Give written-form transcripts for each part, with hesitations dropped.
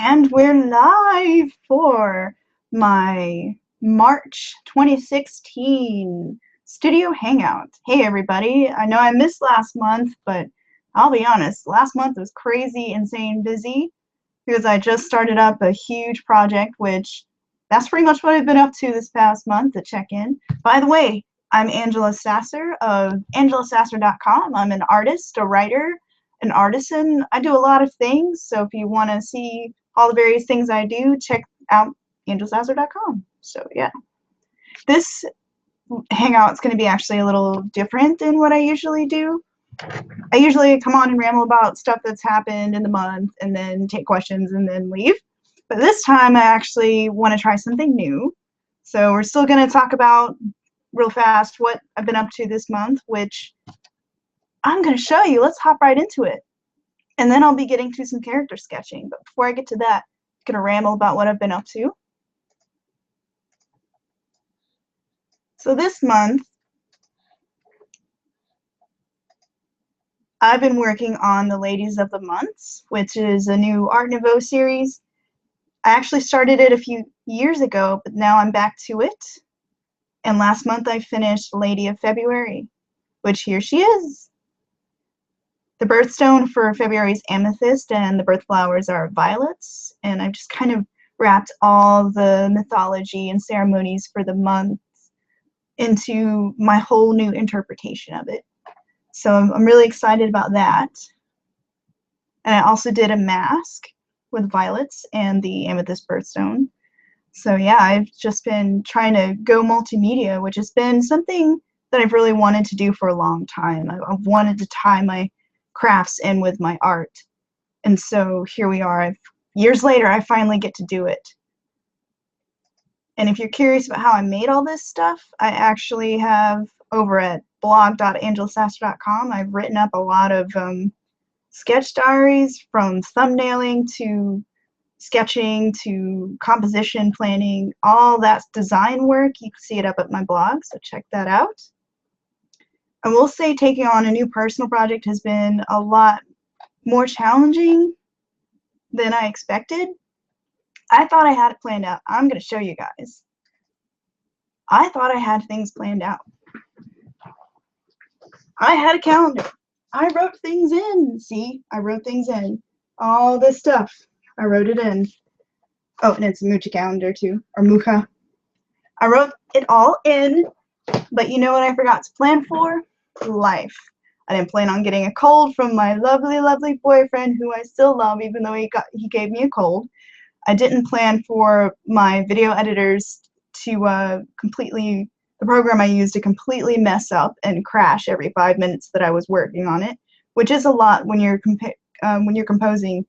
And we're live for my March 2016 studio hangout. Hey everybody, I know I missed last month, but I'll be honest, last month was crazy, insane, busy because I just started up a huge project, which that's pretty much what I've been up to this past month to check in. By the way, I'm Angela Sasser of angelasasser.com. I'm an artist, a writer, an artisan. I do a lot of things, so if you want to see all the various things I do, check out angelasasser.com. So yeah, this hangout is going to be actually a little different than what I usually do. I usually come on and ramble about stuff that's happened in the month and then take questions and then leave. But this time I actually want to try something new. So we're still going to talk about real fast what I've been up to this month, which I'm going to show you. Let's hop right into it. And then I'll be getting to some character sketching. But before I get to that, I'm going to ramble about what I've been up to. So this month, I've been working on the Ladies of the Months, which is a new Art Nouveau series. I actually started it a few years ago, but now I'm back to it. And last month I finished Lady of February, which here she is. The birthstone for February is amethyst, and the birth flowers are violets. And I've just kind of wrapped all the mythology and ceremonies for the month into my whole new interpretation of it. So I'm really excited about that. And I also did a mask with violets and the amethyst birthstone. So yeah, I've just been trying to go multimedia, which has been something that I've really wanted to do for a long time. I've wanted to tie my crafts in with my art. And so here we are. Years later, I finally get to do it. And if you're curious about how I made all this stuff, I actually have over at blog.angelasasser.com, I've written up a lot of sketch diaries, from thumbnailing to sketching to composition planning, all that design work. You can see it up at my blog, so check that out. I will say taking on a new personal project has been a lot more challenging than I expected. I thought I had it planned out. I'm going to show you guys. I thought I had things planned out. I had a calendar. I wrote things in. See, I wrote things in. All this stuff, I wrote it in. Oh, and it's a Mucha calendar too, or Mucha. I wrote it all in, but you know what I forgot to plan for? Life. I didn't plan on getting a cold from my lovely, lovely boyfriend, who I still love, even though he gave me a cold. I didn't plan for my video editors to the program I used to completely mess up and crash every 5 minutes that I was working on it, which is a lot when you're composing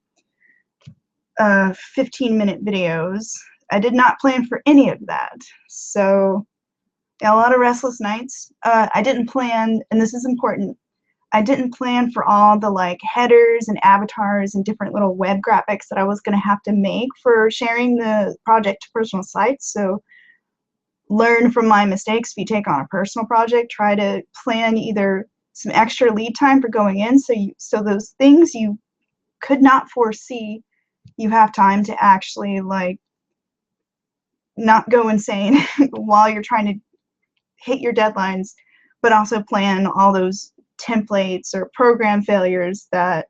15-minute videos. I did not plan for any of that. So yeah, a lot of restless nights. I didn't plan, and this is important, I didn't plan for all the like headers and avatars and different little web graphics that I was going to have to make for sharing the project to personal sites. So learn from my mistakes. If you take on a personal project, try to plan either some extra lead time for going in, so those things you could not foresee, you have time to actually like not go insane while you're trying to hit your deadlines, but also plan all those templates or program failures that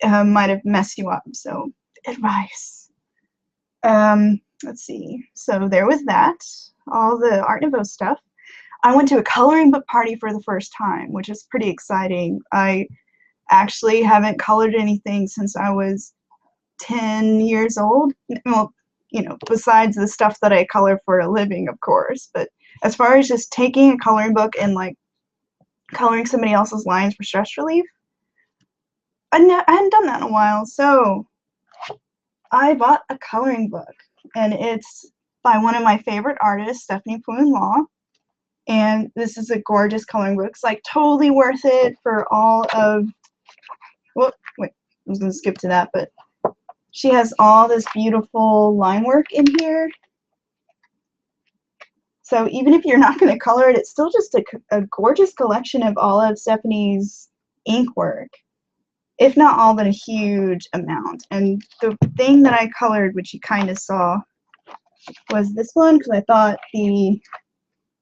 might have messed you up. So advice. Let's see. So there was that, all the Art Nouveau stuff. I went to a coloring book party for the first time, which is pretty exciting. I actually haven't colored anything since I was 10 years old. Well, you know, besides the stuff that I color for a living, of course. But as far as just taking a coloring book and like coloring somebody else's lines for stress relief, I hadn't done that in a while. So I bought a coloring book, and it's by one of my favorite artists, Stephanie Poon-Law. And this is a gorgeous coloring book. It's like totally worth it for all of, well, wait, I was going to skip to that, but she has all this beautiful line work in here. So even if you're not going to color it, it's still just a gorgeous collection of all of Stephanie's ink work. if not all, but a huge amount. And the thing that I colored, which you kind of saw, was this one, because I thought the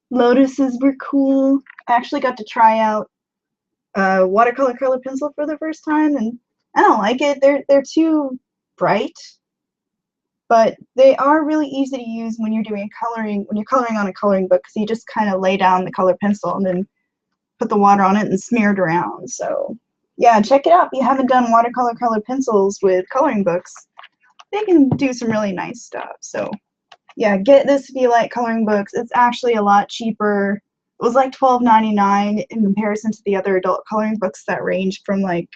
lotuses were cool. I actually got to try out watercolor color pencil for the first time, and I don't like it. They're too bright, but they are really easy to use when you're doing coloring, when you're coloring on a coloring book, because you just kind of lay down the color pencil and then put the water on it and smear it around. So yeah, check it out if you haven't done watercolor color pencils with coloring books. They can do some really nice stuff. So yeah, get this if you like coloring books. It's actually a lot cheaper. It was like $12.99 in comparison to the other adult coloring books that range from like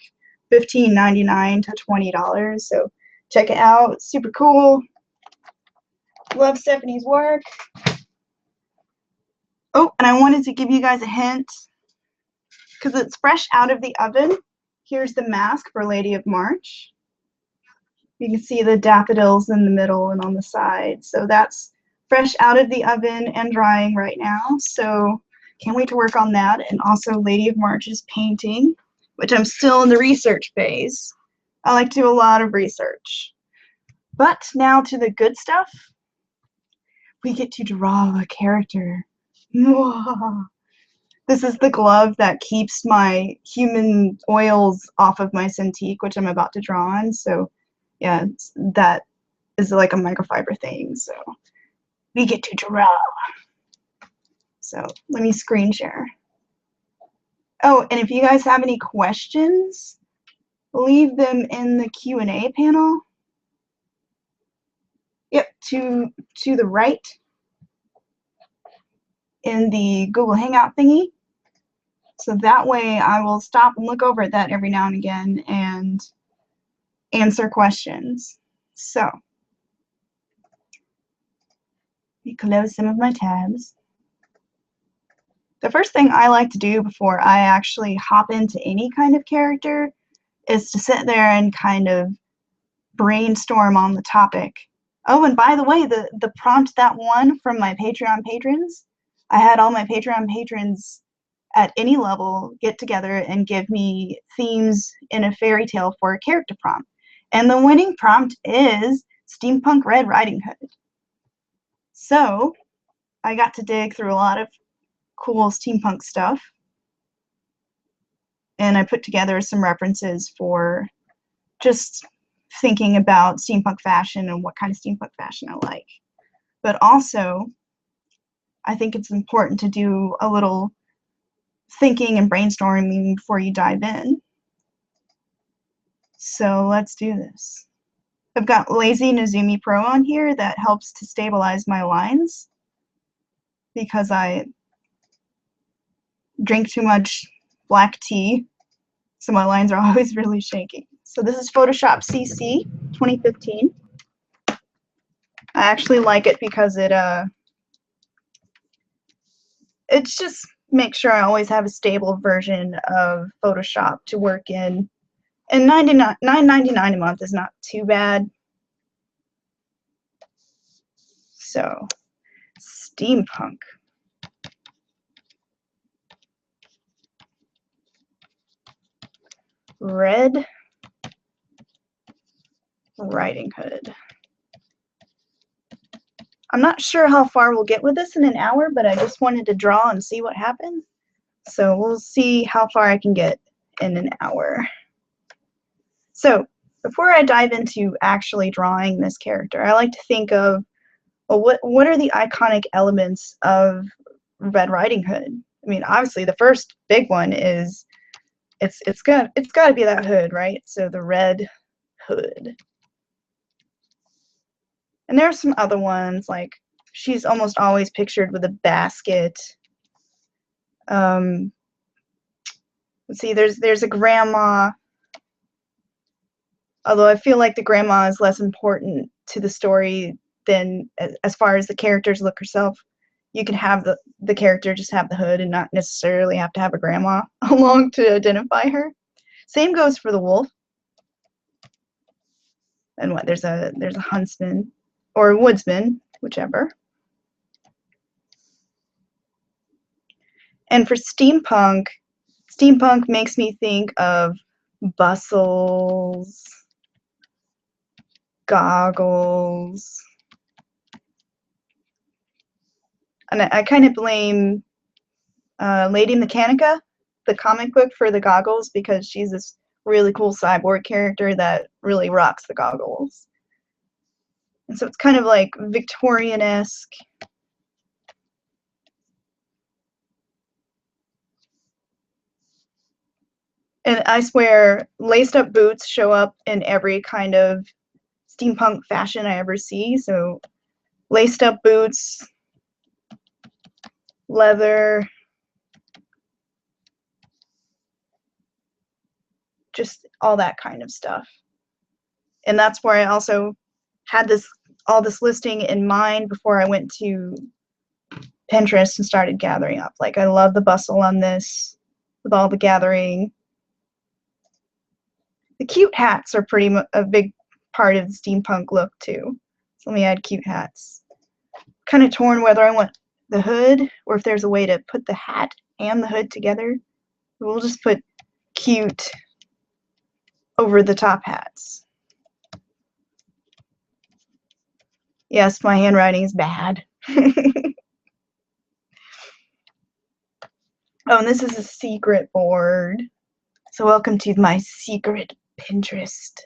$15.99 to $20. So check it out. It's super cool. Love Stephanie's work. Oh, and I wanted to give you guys a hint because it's fresh out of the oven. Here's the mask for Lady of March. You can see the daffodils in the middle and on the side. So that's fresh out of the oven and drying right now. So can't wait to work on that. And also Lady of March's painting, which I'm still in the research phase. I like to do a lot of research. But now to the good stuff. We get to draw a character. This is the glove that keeps my human oils off of my Cintiq, which I'm about to draw on. So yeah, that is like a microfiber thing. So we get to draw. So let me screen share. Oh, and if you guys have any questions, leave them in the Q&A panel. Yep, to the right in the Google Hangout thingy. So that way I will stop and look over at that every now and again and answer questions. So let me close some of my tabs. The first thing I like to do before I actually hop into any kind of character is to sit there and kind of brainstorm on the topic. Oh, and by the way, the prompt that won from my Patreon patrons, I had all my Patreon patrons at any level get together and give me themes in a fairy tale for a character prompt. And the winning prompt is Steampunk Red Riding Hood. So I got to dig through a lot of cool steampunk stuff, and I put together some references for just thinking about steampunk fashion and what kind of steampunk fashion I like. But also, I think it's important to do a little thinking and brainstorming before you dive in. So let's do this. I've got Lazy Nozumi Pro on here that helps to stabilize my lines because I drink too much black tea, so my lines are always really shaky. So this is Photoshop CC 2015. I actually like it because it's just make sure I always have a stable version of Photoshop to work in. And $9.99 a month is not too bad. So, steampunk. Red Riding Hood. I'm not sure how far we'll get with this in an hour, but I just wanted to draw and see what happens. So we'll see how far I can get in an hour. So before I dive into actually drawing this character, I like to think of, well, what are the iconic elements of Red Riding Hood? I mean, obviously the first big one is it's got to be that hood, right? So the red hood. And there are some other ones, like she's almost always pictured with a basket. Let's see, there's a grandma, although I feel like the grandma is less important to the story than as far as the character's look herself. You can have the character just have the hood and not necessarily have to have a grandma along to identify her. Same goes for the wolf. And what, there's a huntsman or a woodsman, whichever. And for steampunk makes me think of bustles, goggles. And I kind of blame Lady Mechanica, the comic book, for the goggles, because she's this really cool cyborg character that really rocks the goggles. And so it's kind of like Victorian-esque. And I swear, laced-up boots show up in every kind of steampunk fashion I ever see. So laced-up boots, leather, just all that kind of stuff. And that's where I also had all this listing in mind before I went to Pinterest and started gathering up. Like, I love the bustle on this with all the gathering. The cute hats are a big part of the steampunk look too. So let me add cute hats. Kind of torn whether I want the hood or if there's a way to put the hat and the hood together. We'll just put cute over the top hats. Yes, my handwriting is bad. Oh, and this is a secret board. So welcome to my secret Pinterest.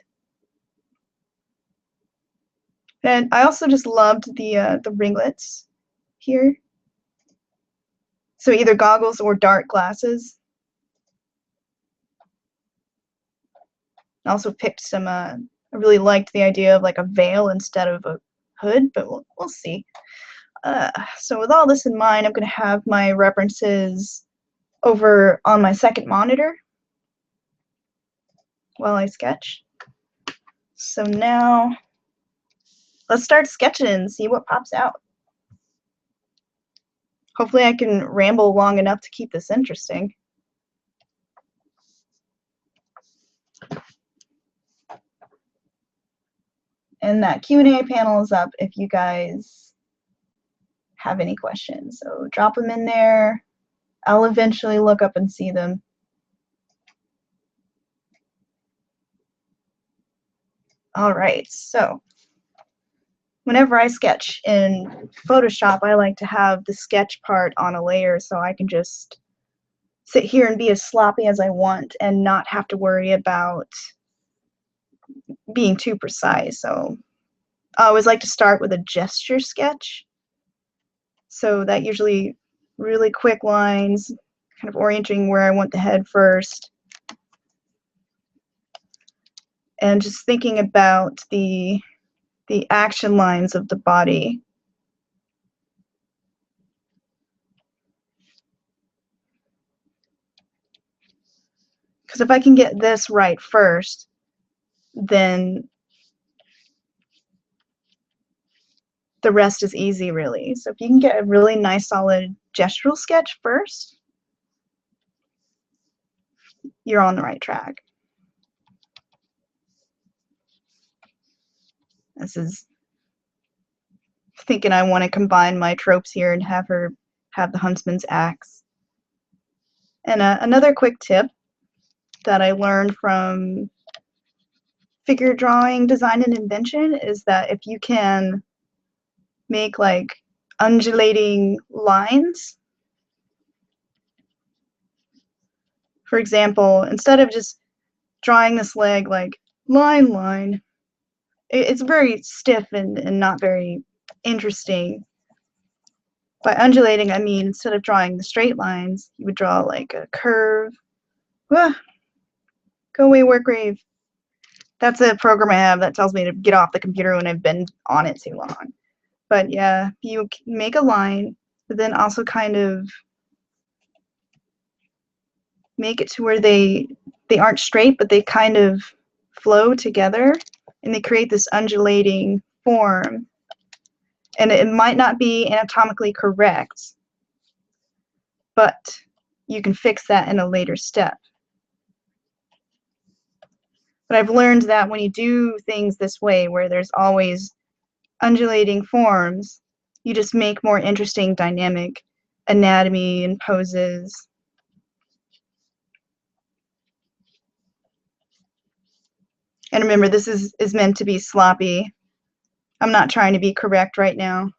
And I also just loved the ringlets here. So either goggles or dark glasses. I also picked some, I really liked the idea of like a veil instead of a hood, but we'll see. So with all this in mind, I'm going to have my references over on my second monitor while I sketch. So now let's start sketching and see what pops out. Hopefully I can ramble long enough to keep this interesting. And that Q&A panel is up if you guys have any questions. So drop them in there. I'll eventually look up and see them. All right, so whenever I sketch in Photoshop, I like to have the sketch part on a layer so I can just sit here and be as sloppy as I want and not have to worry about being too precise. So I always like to start with a gesture sketch. So that usually really quick lines, kind of orienting where I want the head first. And just thinking about the action lines of the body. Because if I can get this right first, then the rest is easy, really. So if you can get a really nice, solid gestural sketch first, you're on the right track. This is thinking I want to combine my tropes here and have her have the huntsman's axe. And another quick tip that I learned from figure drawing, design, and invention is that if you can make like undulating lines, for example, instead of just drawing this leg like line, it's very stiff and not very interesting. By undulating, I mean instead of drawing the straight lines, you would draw like a curve. Ah, go away, Workrave. That's a program I have that tells me to get off the computer when I've been on it too long. But yeah, you make a line, but then also kind of make it to where they aren't straight, but they kind of flow together, and they create this undulating form. And it might not be anatomically correct, but you can fix that in a later step. But I've learned that when you do things this way, where there's always undulating forms, you just make more interesting dynamic anatomy and poses. And remember, this is meant to be sloppy. I'm not trying to be correct right now.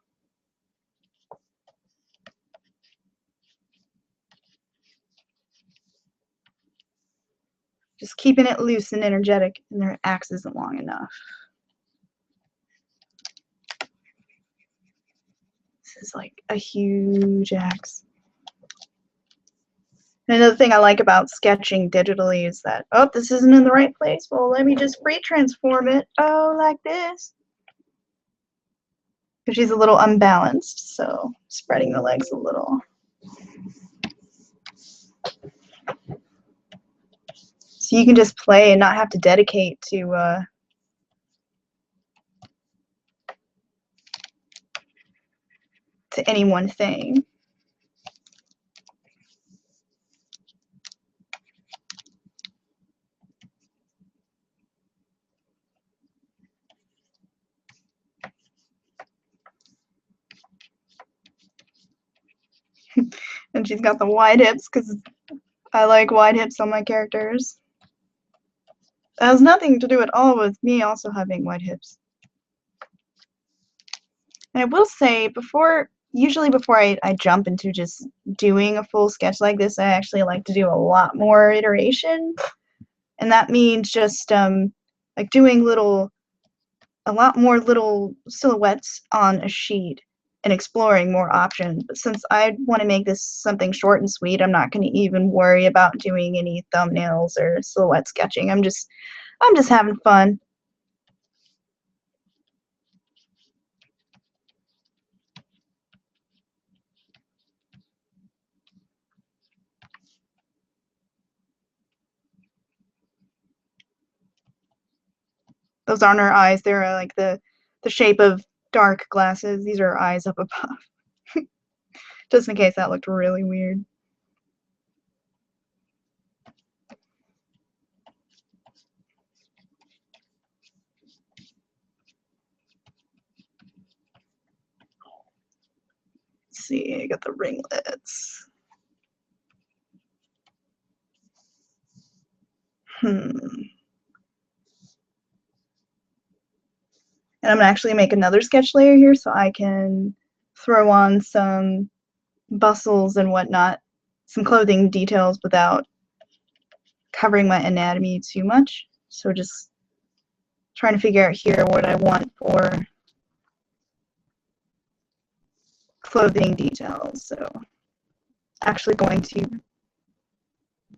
Just keeping it loose and energetic, and their axe isn't long enough. This is like a huge axe. And another thing I like about sketching digitally is that, oh, this isn't in the right place. Well, let me just free transform it. Oh, like this. Because she's a little unbalanced, so spreading the legs a little. So you can just play and not have to dedicate to any one thing. And she's got the wide hips because I like wide hips on my characters. It has nothing to do at all with me also having wide hips. And I will say, usually before I jump into just doing a full sketch like this, I actually like to do a lot more iteration. And that means just like doing a lot more little silhouettes on a sheet and exploring more options. But since I want to make this something short and sweet, I'm not going to even worry about doing any thumbnails or silhouette sketching. I'm just having fun. Those aren't her eyes. They're like the shape of dark glasses. These are eyes up above. Just in case that looked really weird. Let's see, I got the ringlets. And I'm gonna actually make another sketch layer here so I can throw on some bustles and whatnot, some clothing details without covering my anatomy too much. So just trying to figure out here what I want for clothing details. So actually going to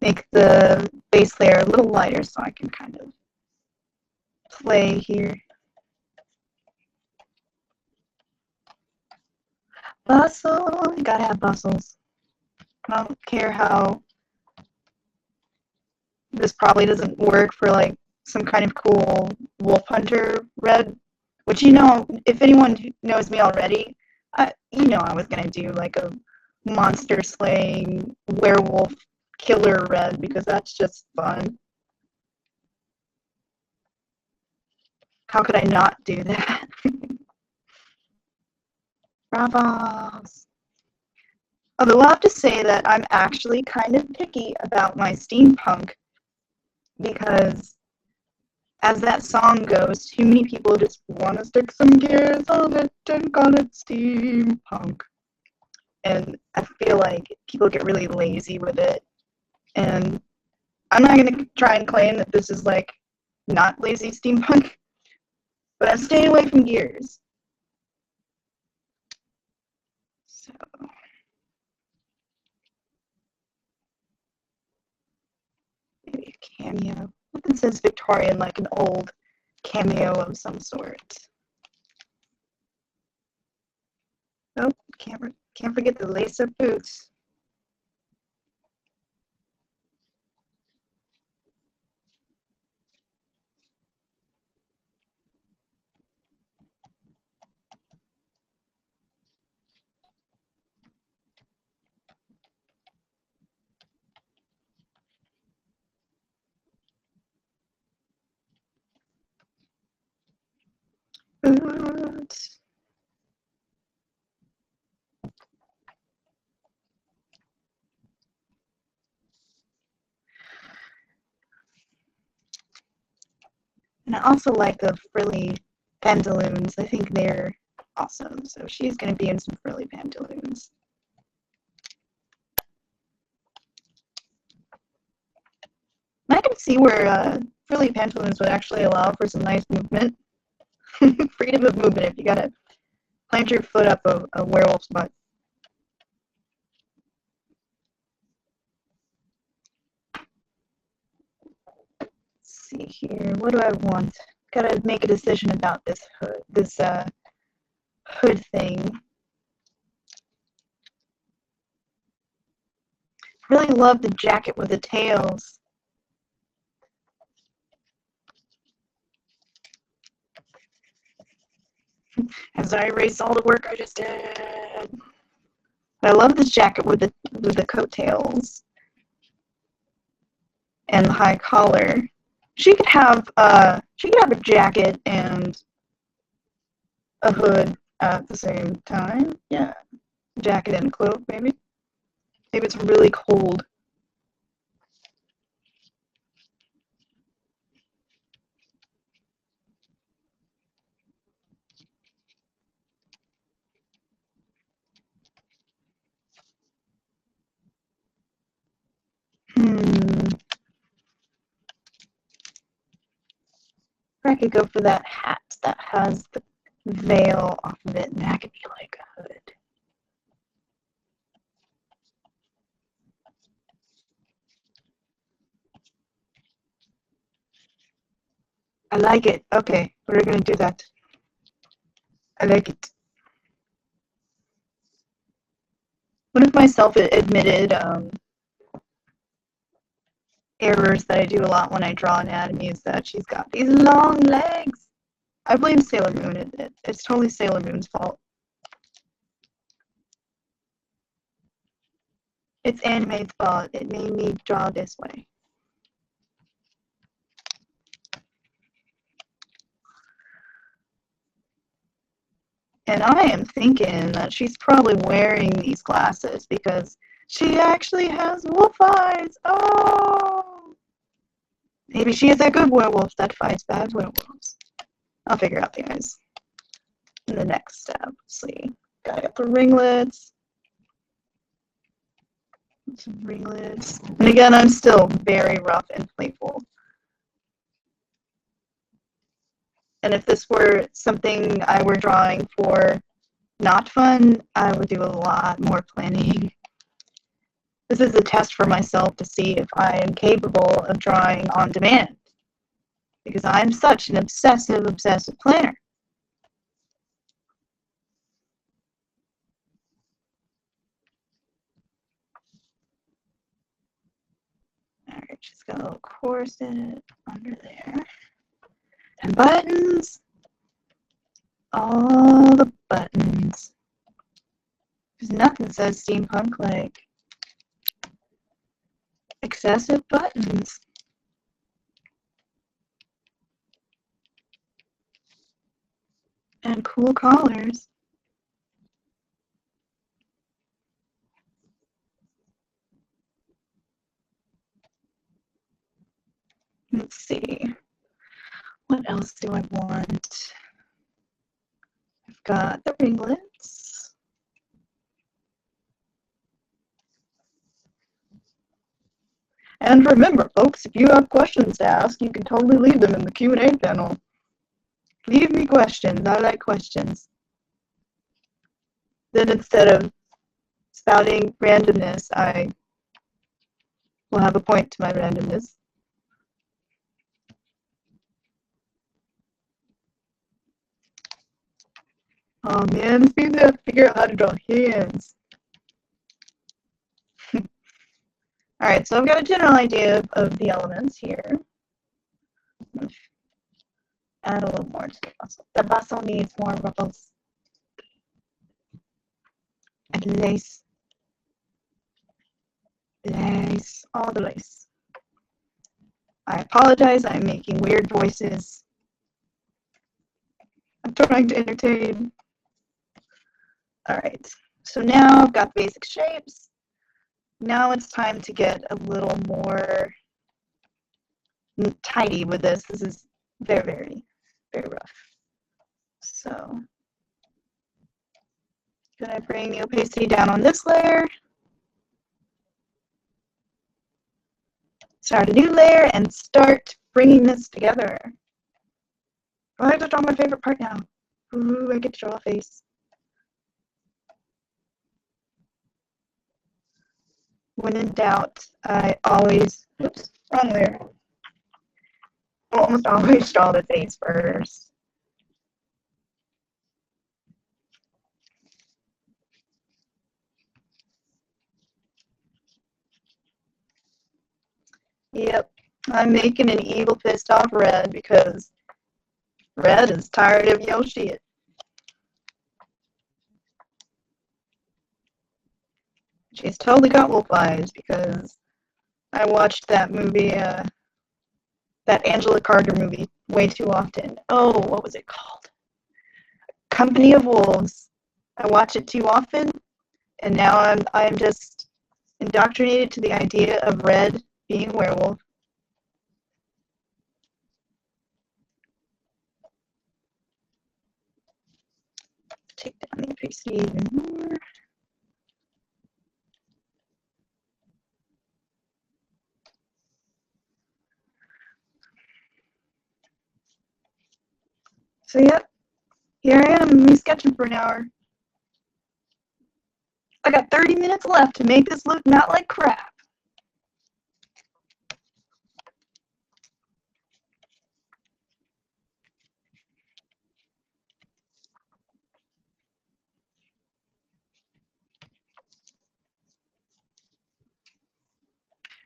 make the base layer a little lighter so I can kind of play here. Bustle, you gotta have bustles. I don't care how this probably doesn't work for like some kind of cool wolf hunter red, which, you know, if anyone knows me already, you know I was gonna do like a monster slaying werewolf killer red because that's just fun. How could I not do that? Bravos. Although I'll have to say that I'm actually kind of picky about my steampunk because, as that song goes, too many people just want to stick some gears on it and call it steampunk. And I feel like people get really lazy with it. And I'm not going to try and claim that this is like not lazy steampunk, but I'm staying away from gears. So maybe a cameo. Nothing says Victorian like an old cameo of some sort. Oh, can't forget the lace-up boots. Boots. And I also like the frilly pantaloons. I think they're awesome. So she's going to be in some frilly pantaloons. And I can see where frilly pantaloons would actually allow for some nice movement. Freedom of movement if you gotta plant your foot up a werewolf's butt. Let's see here. What do I want? Gotta make a decision about this hood. This hood thing. Really love the jacket with the tails. As I erase all the work I just did. I love this jacket with the coattails and the high collar. She could have a jacket and a hood at the same time. Yeah, jacket and a cloak, maybe. Maybe it's really cold. I could go for that hat that has the veil off of it, and that could be like a hood. I like it. Okay, we're gonna do that. I like it. One of my self-admitted errors that I do a lot when I draw anatomy is that she's got these long legs. I blame Sailor Moon. It's totally Sailor Moon's fault. It's anime's fault. It made me draw this way. And I am thinking that she's probably wearing these glasses because she actually has wolf eyes. Oh! Maybe she is a good werewolf that fights bad werewolves. I'll figure out the eyes in the next step. Let's see. Got the ringlets. Some ringlets. And again, I'm still very rough and playful. And if this were something I were drawing for not fun, I would do a lot more planning. This is a test for myself to see if I am capable of drawing on demand. Because I'm such an obsessive planner. Alright, she's got a little corset under there. And buttons. All the buttons. There's nothing that says steampunk like excessive buttons. And cool collars. Let's see. What else do I want? I've got the ringlets. And remember, folks, if you have questions to ask, you can totally leave them in the Q&A panel. Leave me questions. I like questions. Then instead of spouting randomness, I will have a point to my randomness. Oh man, this means I have to figure out how to draw hands. Alright, so I've got a general idea of the elements here. Add a little more to the bustle. The bustle needs more ruffles. And lace. Lace. All the lace. I apologize, I'm making weird voices. I'm trying to entertain. Alright, so now I've got basic shapes. Now it's time to get a little more tidy with this. This is very, very, very rough. So, gonna bring the opacity down on this layer. Start a new layer and start bringing this together. Oh, I have to draw my favorite part now. Ooh, I get to draw a face. When in doubt, I always, oops, wrong layer. I almost always draw the face first. Yep, I'm making an evil pissed off Red because Red is tired of your shit. She's totally got wolf eyes because I watched that movie, that Angela Carter movie way too often. Oh, what was it called? Company of Wolves. I watch it too often, and now I'm just indoctrinated to the idea of Red being a werewolf. Take down the opacity even more. So yep, here I am, me sketching for an hour. I got 30 minutes left to make this look not like crap.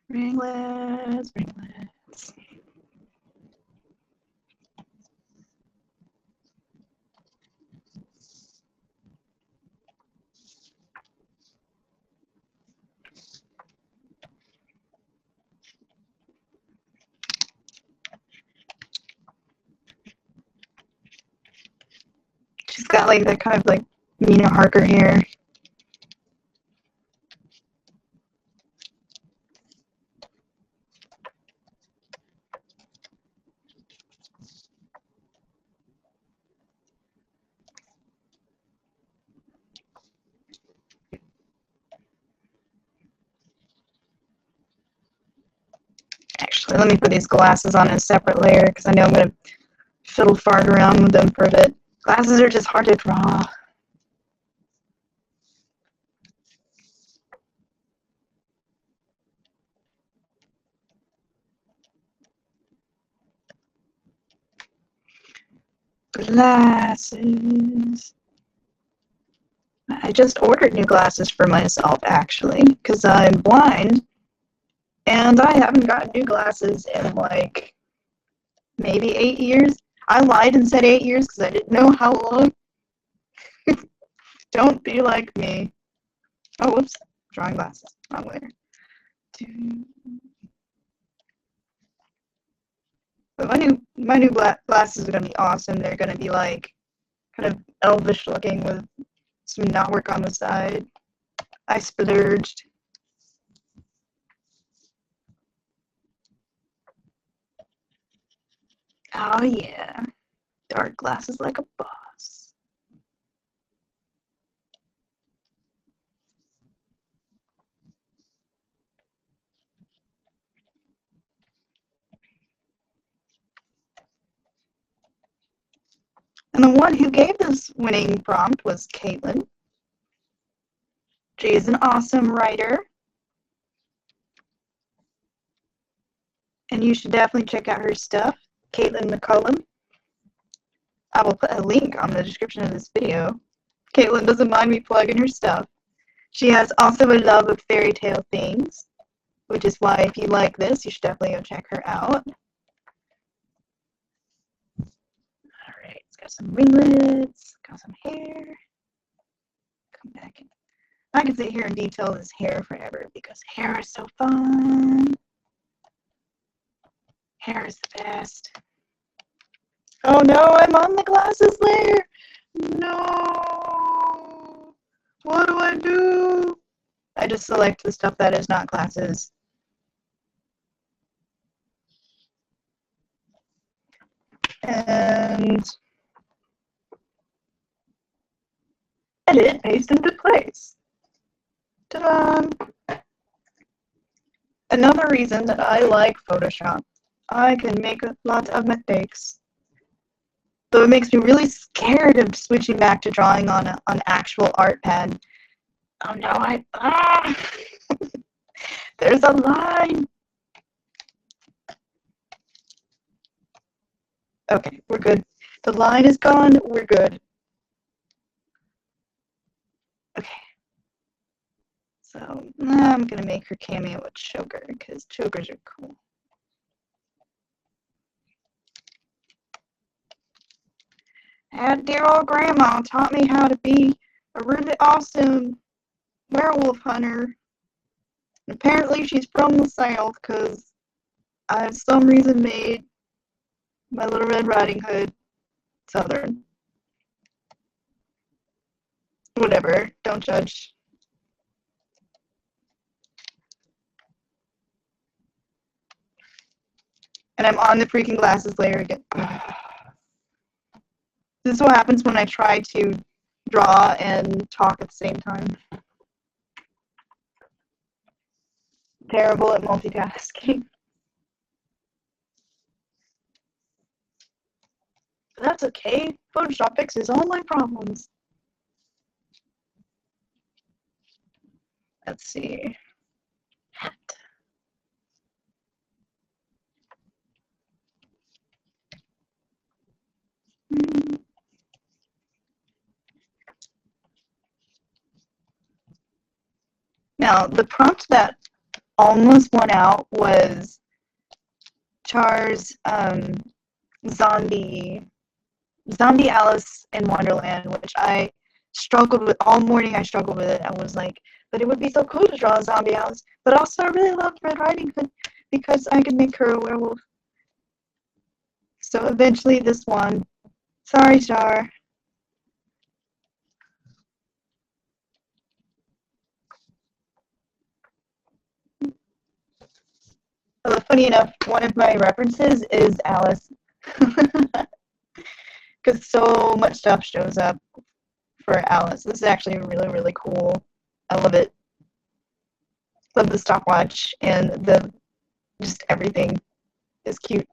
Ringlets, ringlets. She's got like that kind of like Mina Harker hair. Actually, let me put these glasses on a separate layer because I know I'm going to fiddle fart around with them for a bit. Glasses are just hard to draw. Glasses. I just ordered new glasses for myself, actually, because I'm blind, and I haven't gotten new glasses in like maybe 8 years. I lied and said 8 years because I didn't know how long. Don't be like me. Oh, whoops. Drawing glasses. Wrong layer. But my new glasses are gonna be awesome. They're gonna be like kind of elvish looking with some knotwork on the side. I splurged. Oh yeah. Dark glasses like a boss. And the one who gave this winning prompt was Caitlin. She is an awesome writer. And you should definitely check out her stuff, Caitlin McCullum. I will put a link on the description of this video. Caitlin doesn't mind me plugging her stuff. She has also a love of fairy tale things, which is why if you like this, you should definitely go check her out. Alright, it's got some ringlets, got some hair. Come back in. I can sit here and detail this hair forever because hair is so fun. Hair is the best. Oh no, I'm on the glasses layer. No. What do I do? I just select the stuff that is not glasses. and edit, paste into place. Ta-da! Another reason that I like Photoshop, I can make lots of mistakes. So it makes me really scared of switching back to drawing on an actual art pad. Oh no, there's a line. Okay, we're good. The line is gone, we're good. Okay. So I'm gonna make her cameo a choker because chokers are cool. Dear old grandma taught me how to be a really awesome werewolf hunter. And apparently she's from the South because I, for some reason, made my Little Red Riding Hood Southern. Whatever, don't judge. And I'm on the freaking glasses layer again. This is what happens when I try to draw and talk at the same time. Terrible at multitasking. But that's okay. Photoshop fixes all my problems. Let's see. Hat. Now, the prompt that almost went out was Char's zombie Alice in Wonderland, which I struggled with all morning. I struggled with it. I was like, but it would be so cool to draw a zombie Alice. But also, I really loved Red Riding Hood because I could make her a werewolf. So eventually, this one. Sorry, Char. Funny enough, one of my references is Alice. Because so much stuff shows up for Alice. This is actually really, really cool. I love it. Love the stopwatch and the just everything is cute.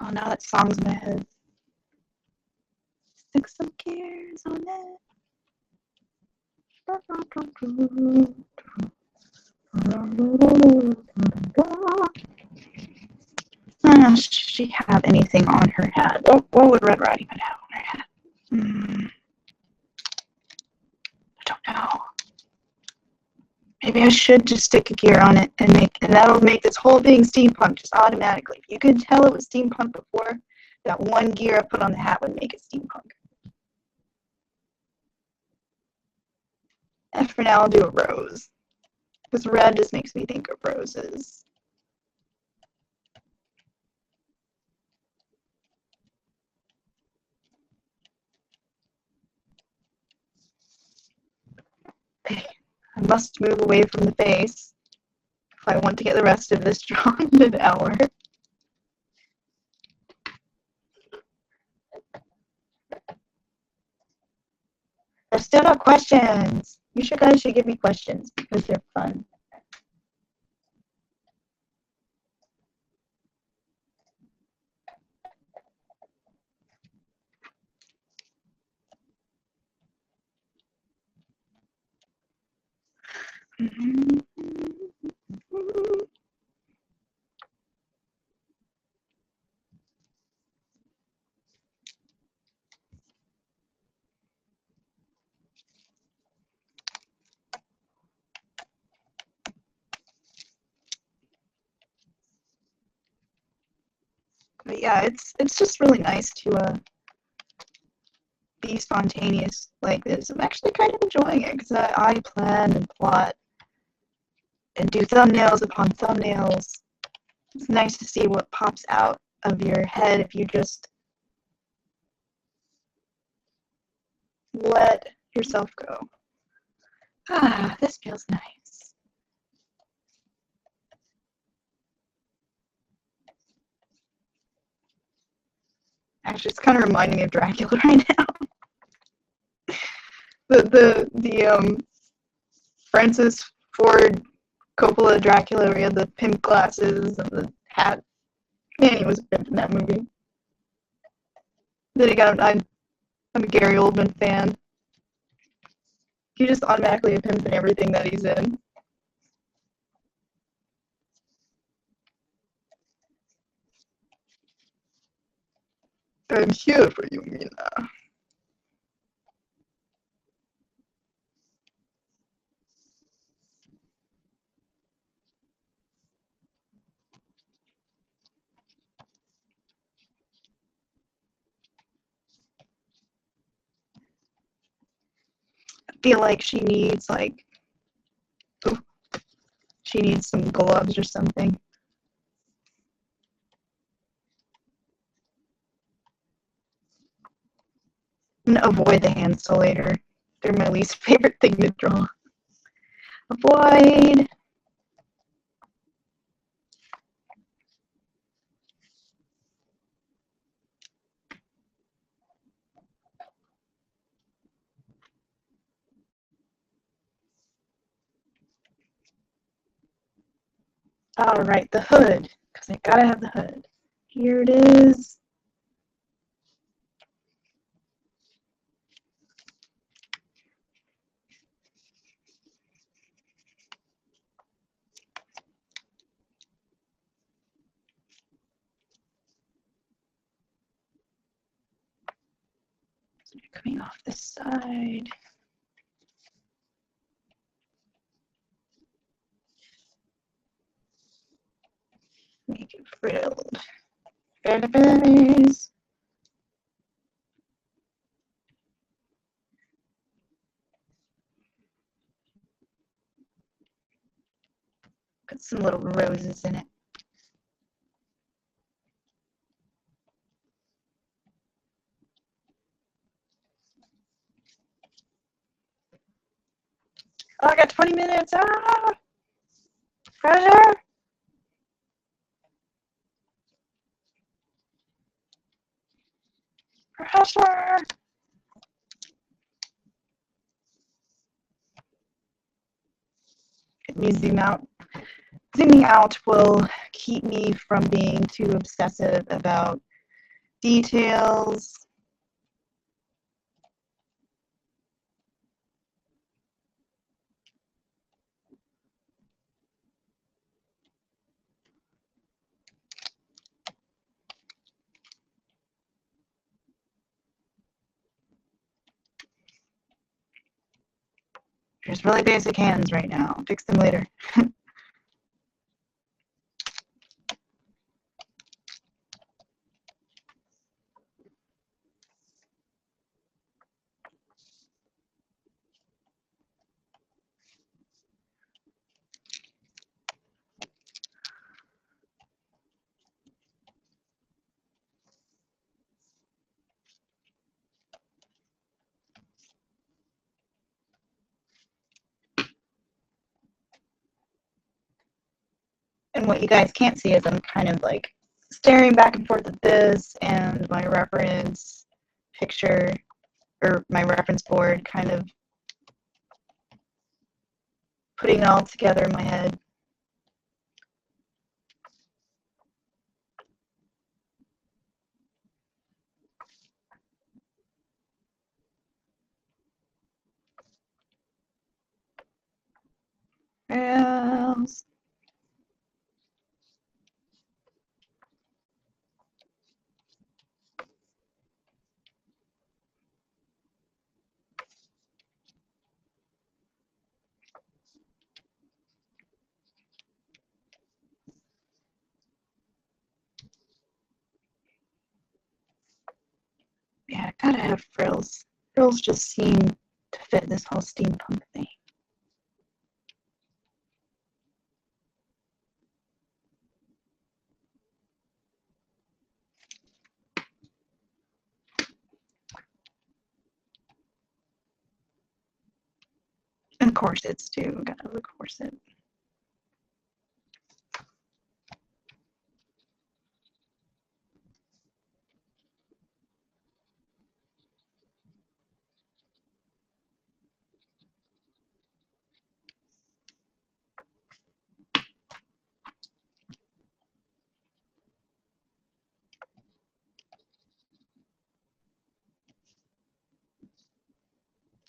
Oh, now that song's in my head. Stick some gears on it. Does she have anything on her hat? What would Red Riding Hood have on her hat? I don't know. Maybe I should just stick a gear on it and that'll make this whole thing steampunk just automatically. If you could tell it was steampunk before, that one gear I put on the hat would make it steampunk. And for now, I'll do a rose. Because red just makes me think of roses. Okay, I must move away from the face if I want to get the rest of this drawn in an hour. There's still no questions. You guys should give me questions because they're fun. But yeah, it's just really nice to be spontaneous like this. I'm actually kind of enjoying it because I plan and plot and do thumbnails upon thumbnails. It's nice to see what pops out of your head if you just let yourself go. Ah, this feels nice. Actually, it's kind of reminding me of Dracula right now. the Francis Ford Coppola Dracula, where he had the pimp glasses and the hat. Man, he was a pimp in that movie. Then again, I'm a Gary Oldman fan. He just automatically a pimp in everything that he's in. I'm here for you, Mina. I feel like she needs she needs some gloves or something. I'm gonna avoid the hand stellator. They're my least favorite thing to draw. Avoid. Alright, the hood, because I gotta have the hood. Here it is. Coming off this side. Make it frilled. Feathers. Put some little roses in it. Oh, I got 20 minutes. Ah! Pressure. Pressure. Let me zoom out. Zooming out will keep me from being too obsessive about details. There's really basic hands right now. I'll fix them later. And what you guys can't see is I'm kind of like staring back and forth at this and my reference picture or my reference board, kind of putting it all together in my head. Else. Yeah, I gotta have frills. Frills just seem to fit this whole steampunk thing. And corsets too. Gotta have the corset.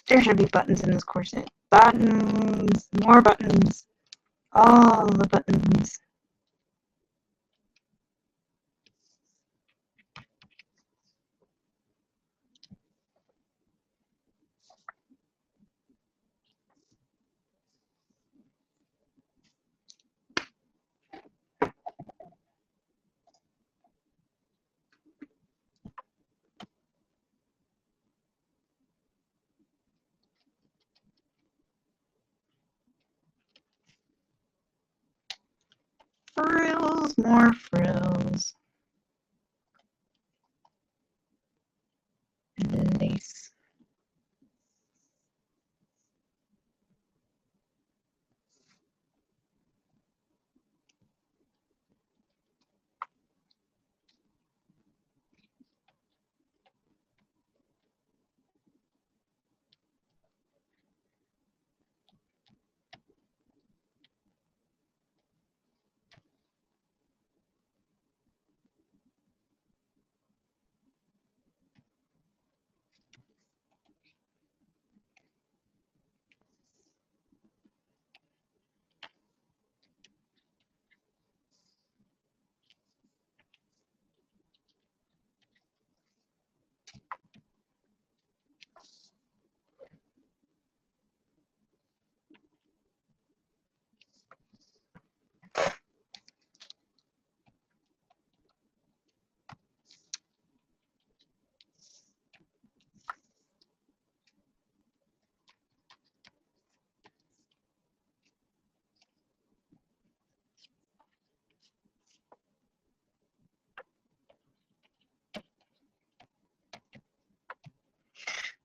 There should be buttons in this corset. Buttons! More buttons! All the buttons. Frills, more frills. And lace.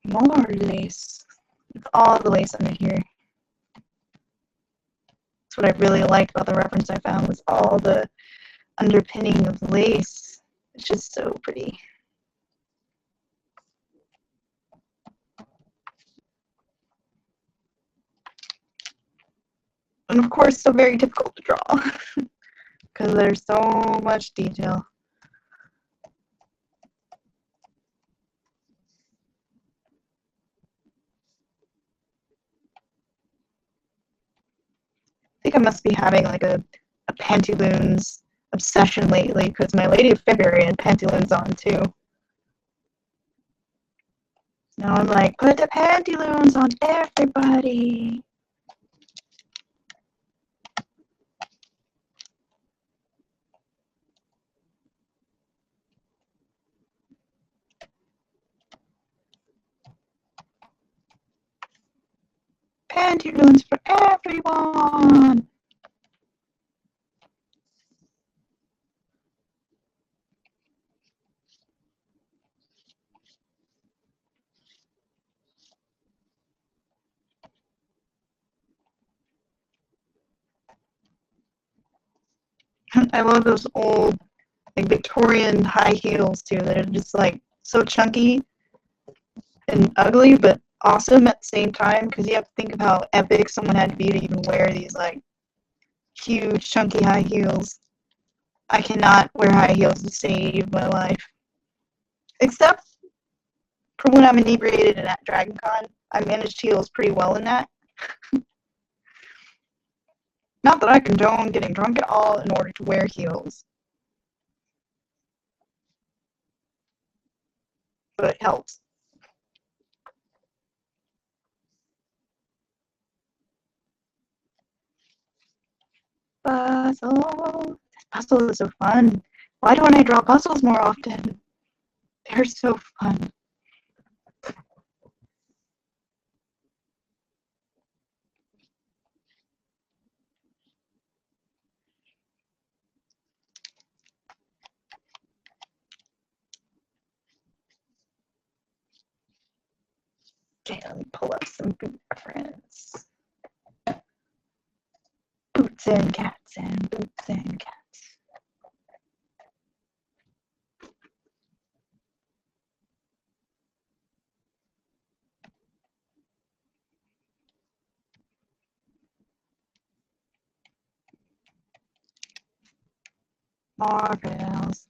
More lace. It's all the lace under here. That's what I really liked about the reference I found was all the underpinning of lace. It's just so pretty. And of course, so very difficult to draw because there's so much detail. I think I must be having like a pantaloons obsession lately because my Lady of February had pantaloons on too. Now I'm like, put the pantaloons on everybody. Pantaloons for everyone. I love those old, like Victorian high heels too. That are just like so chunky and ugly, but awesome at the same time. Because you have to think of how epic someone had to be to even wear these like huge, chunky high heels. I cannot wear high heels to save my life, except for when I'm inebriated and at Dragon Con. I managed heels pretty well in that. Not that I condone getting drunk at all in order to wear heels, but it helps. Puzzle. This puzzle is so fun. Why don't I draw puzzles more often? They're so fun. Okay, let me pull up some good reference. and cats and boots and cats. Marvels.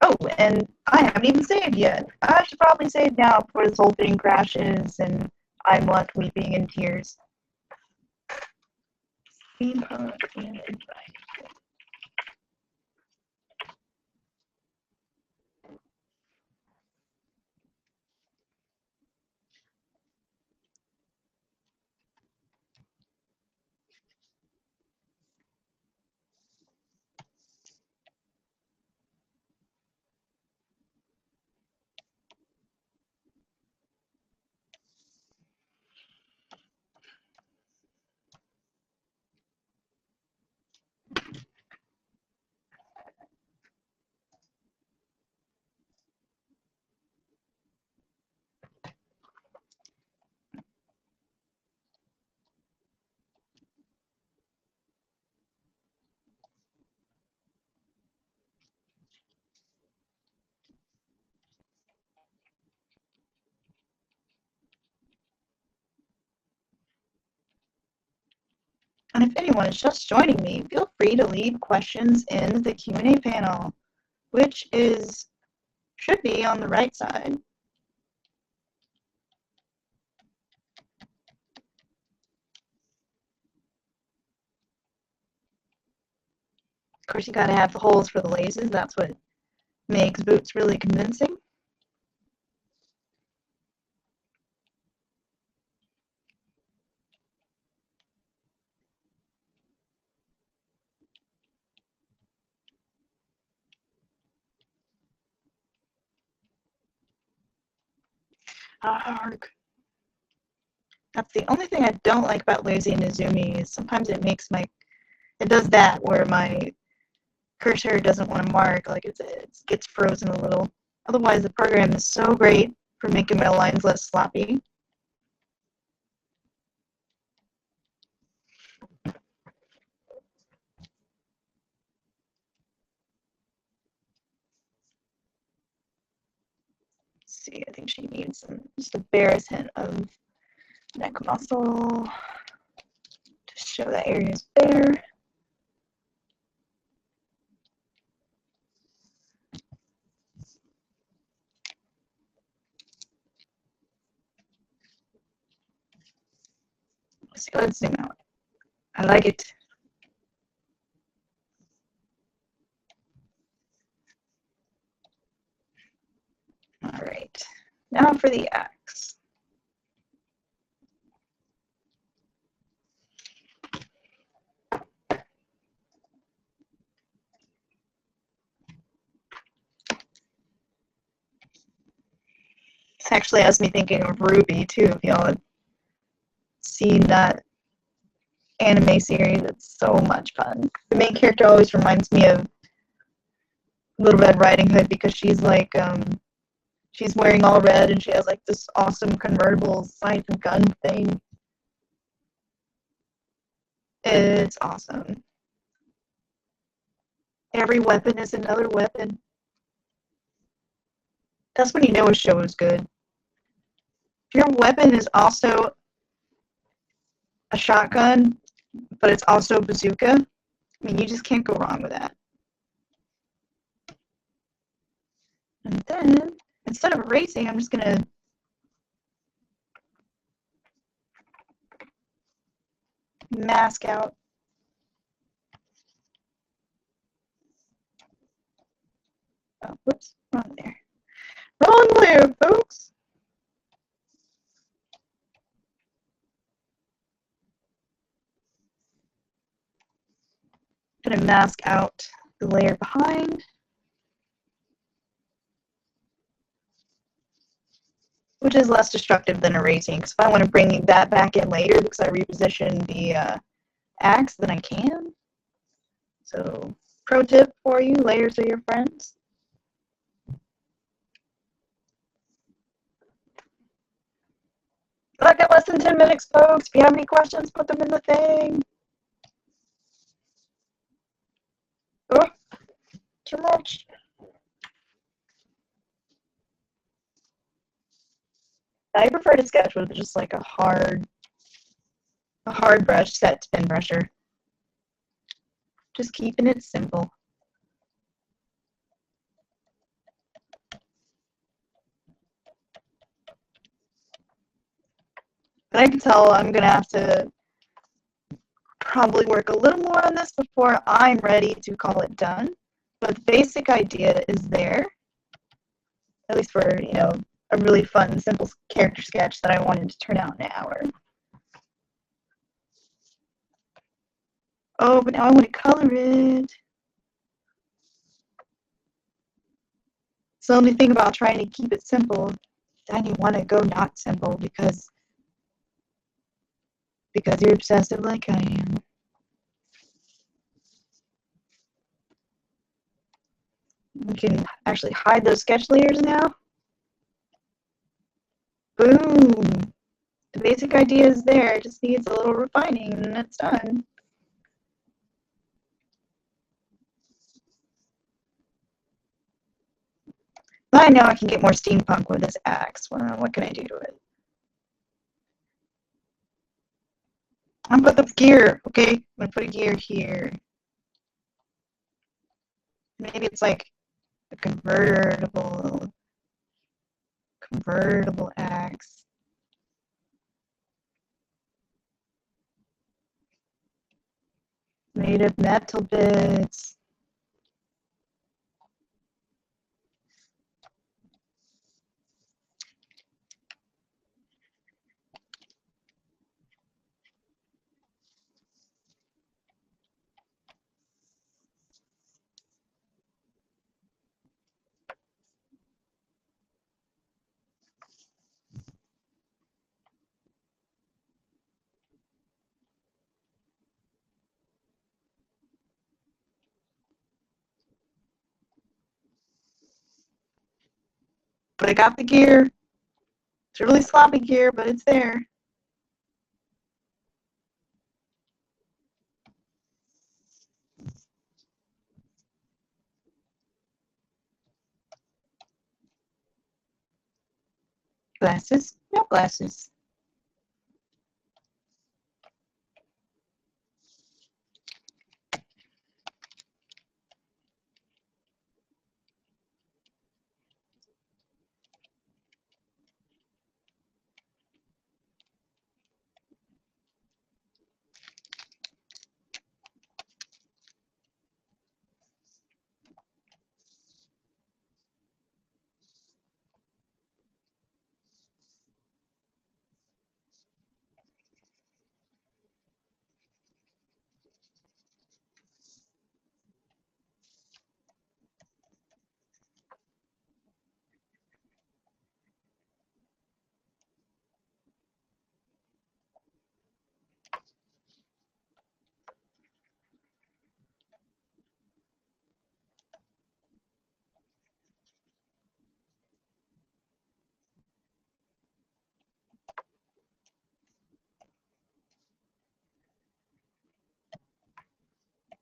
Oh, and I haven't even saved yet. I should probably save now before this whole thing crashes and I'm left weeping in tears. Steampunk and invite. And if anyone is just joining me, feel free to leave questions in the Q&A panel, which should be on the right side. Of course, you gotta have the holes for the laces. That's what makes boots really convincing. Arg. That's the only thing I don't like about Lazy and Izumi is sometimes it does that where my cursor doesn't want to mark, like it gets frozen a little. Otherwise, the program is so great for making my lines less sloppy. Let's see, I think she needs just a barest hint of neck muscle to show that area is bare. Let's zoom out. I like it. All right, now for the axe. This actually has me thinking of Ruby too, if y'all had seen that anime series. It's so much fun. The main character always reminds me of Little Red Riding Hood because she's like, she's wearing all red and she has like this awesome convertible scythe and gun thing. It's awesome. Every weapon is another weapon. That's when you know a show is good. If your weapon is also a shotgun, but it's also a bazooka, I mean, you just can't go wrong with that. And then, instead of erasing, I'm just going to mask out. Oh, whoops, wrong layer. Wrong layer, folks! I'm going to mask out the layer behind. Which is less destructive than erasing, because if I want to bring that back in later because I repositioned the axe, then I can. So, pro tip for you, layers are your friends. Look at less than 10 minutes, folks. If you have any questions, put them in the thing. Oh, too much. I prefer to sketch with just like a hard brush set to pen brusher. Just keeping it simple. But I can tell I'm gonna have to probably work a little more on this before I'm ready to call it done. But the basic idea is there, at least for, you know, a really fun, simple character sketch that I wanted to turn out in an hour. Oh, but now I want to color it. It's the only thing about trying to keep it simple. Then you want to go not simple because you're obsessive like I am. We can actually hide those sketch layers now. Boom! The basic idea is there. It just needs a little refining and it's done. I know I can get more steampunk with this axe. Well, what can I do to it? I'm gonna put the gear, okay? I'm gonna put a gear here. Maybe it's like a convertible axe. Made of metal bits. But I got the gear. It's a really sloppy gear, but it's there. Glasses? No glasses.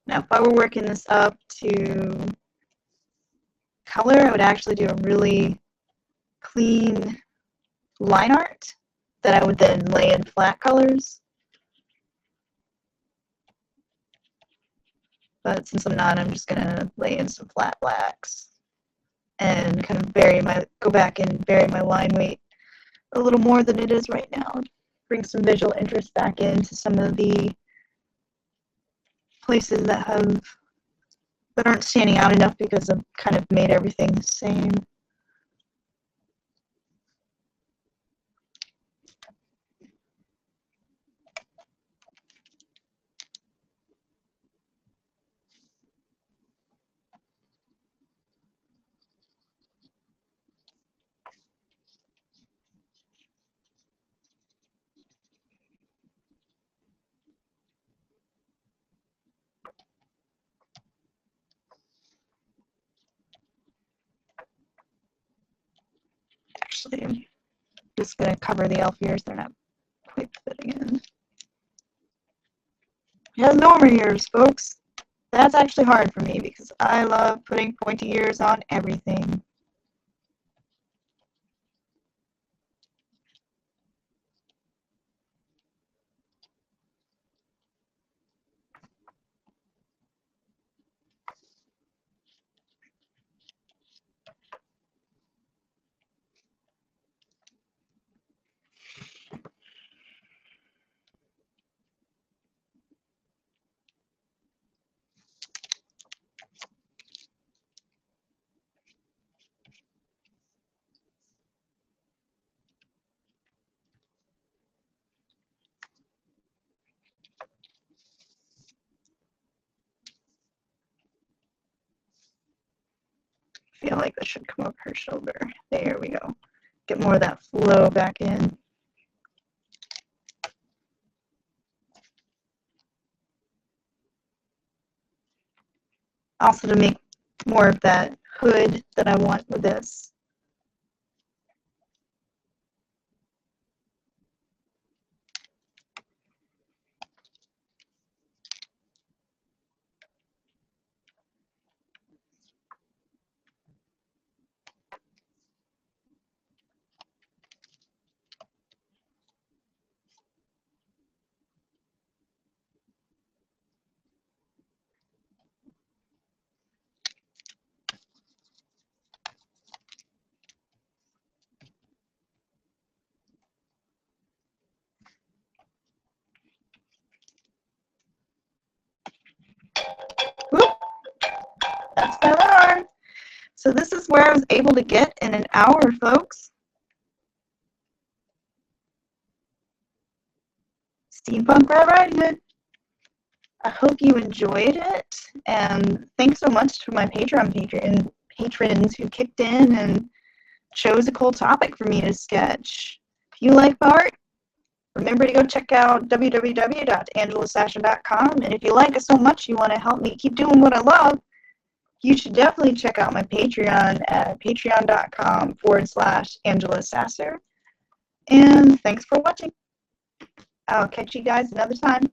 Now, if I were working this up to color, I would actually do a really clean line art that I would then lay in flat colors. But since I'm not, I'm just gonna lay in some flat blacks and kind of go back and vary my line weight a little more than it is right now. Bring some visual interest back into some of the places that aren't standing out enough because I've kind of made everything the same. Actually, I'm just going to cover the elf ears. They're not quite fitting in. Yeah, normal ears, folks. That's actually hard for me because I love putting pointy ears on everything. I feel like this should come over her shoulder. There we go. Get more of that flow back in. Also to make more of that hood that I want with this. Whoop, that's my alarm. So this is where I was able to get in an hour, folks. Steampunk Red Riding Hood. I hope you enjoyed it, and thanks so much to my Patreon patrons who kicked in and chose a cool topic for me to sketch. If you like art, remember to go check out www.angelasasha.com, and if you like it so much you want to help me keep doing what I love, you should definitely check out my Patreon at patreon.com/AngelaSasser. And thanks for watching. I'll catch you guys another time.